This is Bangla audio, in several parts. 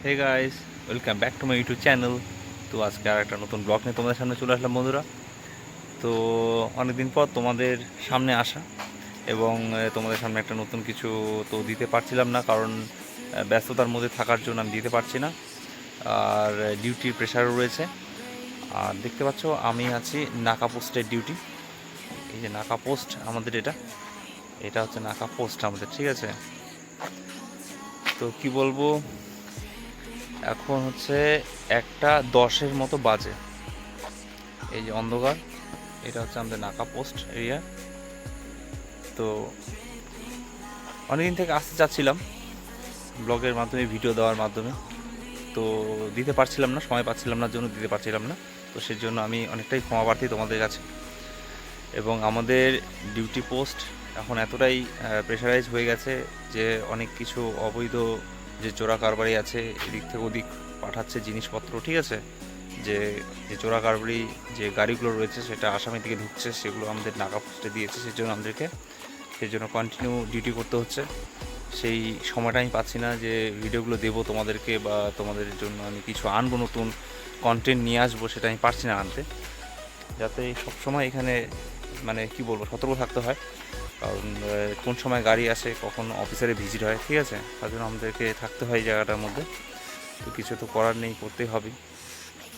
Hey guys, welcome back to my YouTube channel. তো আজকে আর একটা নতুন ব্লগ নিয়ে তোমাদের সামনে চলে আসলাম বন্ধুরা। তো অনেকদিন পর তোমাদের সামনে আসা এবং তোমাদের সামনে একটা নতুন কিছু তো দিতে পারছিলাম না, কারণ ব্যস্ততার মধ্যে থাকার জন্য আমি দিতে পারছি না। আর ডিউটির প্রেশারও রয়েছে। আর দেখতে পাচ্ছ আমি আছি নাকা পোস্টের ডিউটি। এই যে নাকা পোস্ট আমাদের, এটা এটা হচ্ছে নাকা পোস্ট আমাদের, ঠিক আছে। তো কি বলবো, এখন হচ্ছে 1:10 মতো বাজে। এই যে অন্ধকার, এটা হচ্ছে আমাদের নাকা পোস্ট এরিয়া। তো অনেকদিন থেকে আসতে চাচ্ছিলাম ব্লগের মাধ্যমে, ভিডিও দেওয়ার মাধ্যমে, তো দিতে পারছিলাম না, সময় পাচ্ছিলাম না, জন্য দিতে পারছিলাম না। তো সেই জন্য আমি অনেকটাই ক্ষমা প্রার্থী তোমাদের কাছে। এবং আমাদের ডিউটি পোস্ট এখন এতটাই প্রেশারাইজ হয়ে গেছে যে অনেক কিছু অবৈধ যে চোরা কারবারি আছে এদিক থেকে ওদিক পাঠাচ্ছে জিনিসপত্র, ঠিক আছে। যে যে চোরা কারবারি যে গাড়িগুলো রয়েছে সেটা আসামের দিকে ঢুকছে, সেগুলো আমাদের নাকা পোস্টে দিয়েছে। সেই জন্য কন্টিনিউ ডিউটি করতে হচ্ছে। সেই সময়টা আমি পাচ্ছি না যে ভিডিওগুলো দেবো তোমাদেরকে, বা তোমাদের জন্য আমি কিছু আনবো, নতুন কন্টেন্ট নিয়ে আসবো, সেটা আমি পারছি না আনতে। যাতে সবসময় এখানে মানে কি বলবো, সতর্ক থাকতে হয়। কারণ কোন সময় গাড়ি আসে, কখন অফিসারে ভিজিট হয়, ঠিক আছে। তার জন্য আমাদেরকে থাকতে হয় এই জায়গাটার মধ্যে। তো কিছু তো করার নেই, করতেই হবে।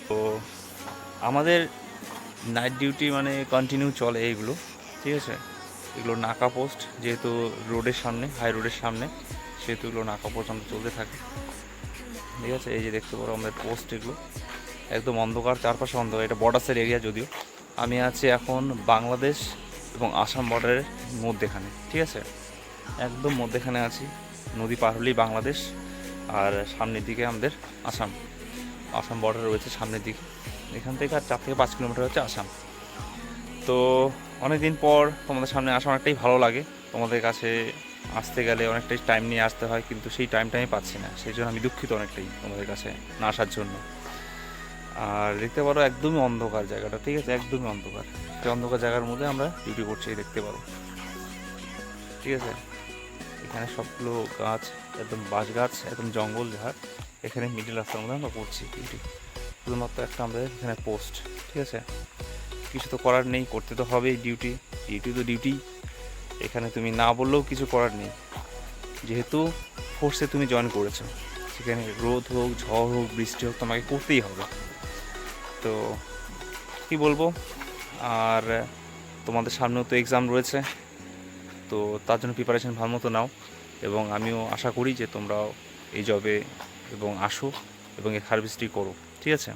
তো আমাদের নাইট ডিউটি মানে কন্টিনিউ চলে এইগুলো, ঠিক আছে। এগুলো নাকা পোস্ট, যেহেতু রোডের সামনে, হাই রোডের সামনে, সেহেতু এগুলো নাকা পোস্ট আমাদের চলতে থাকে, ঠিক আছে। এই যে দেখতে পারো আমাদের পোস্ট, এগুলো একদম অন্ধকার, চারপাশে অন্ধকার। এটা বর্ডার্সের এরিয়া যদিও। আমি আছি এখন বাংলাদেশ এবং আসাম বর্ডারের মধ্যেখানে, ঠিক আছে। একদম মধ্যেখানে আছি। নদী পার হলেই বাংলাদেশ, আর সামনের দিকে আমাদের আসাম। আসাম বর্ডার রয়েছে সামনের দিকে। এখান থেকে আর 4 থেকে 5 কিলোমিটার হচ্ছে আসাম। তো অনেক দিন পর তোমাদের সামনে আসা অনেকটাই ভালো লাগে। তোমাদের কাছে আসতে গেলে অনেকটাই টাইম নিয়ে আসতে হয়, কিন্তু সেই টাইমটা আমি পাচ্ছি না। সেই জন্য আমি দুঃখিত অনেকটাই তোমাদের কাছে না আসার জন্য। আর দেখতে পারো একদমই অন্ধকার জায়গাটা, ঠিক আছে, একদমই অন্ধকার। সেই অন্ধকার জায়গার মধ্যে আমরা ডিউটি করছি, দেখতে পারো, ঠিক আছে। এখানে সবগুলো গাছ, একদম বাঁশ গাছ, একদম জঙ্গল ঝাড়। এখানে মিডিল রাস্তার মধ্যে আমরা করছি ডিউটি। শুধুমাত্র একটা আমাদের এখানে পোস্ট, ঠিক আছে। কিছু তো করার নেই, করতে তো হবেই ডিউটি। ডিউটি তো ডিউটি, এখানে তুমি না বললেও কিছু করার নেই। যেহেতু ফোর্সে তুমি জয়েন করেছো, সেখানে রোদ হোক, ঝড় হোক, বৃষ্টি হোক, তোমাকে করতেই হবে। তো কী বলবো। আর তোমাদের সামনেও তো এক্সাম রয়েছে, তো তার জন্য প্রিপারেশান ভালো মতো নাও। এবং আমিও আশা করি যে তোমরাও এই জবে এবং আসো এবং এই সার্ভিসটি করো, ঠিক আছে।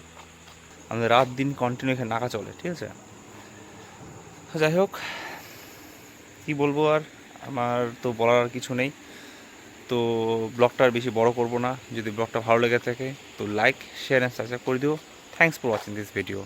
আমাদের রাত দিন কন্টিনিউ এখানে নাকা চলে, ঠিক আছে। যাই হোক, কী বলবো আর, আমার তো বলার আর কিছু নেই। তো ব্লগটা আর বেশি বড় করব না। যদি ব্লগটা ভালো লেগে থাকে তো লাইক, শেয়ার অ্যান্ড সাবস্ক্রাইব করে দিও। Thanks for watching this video.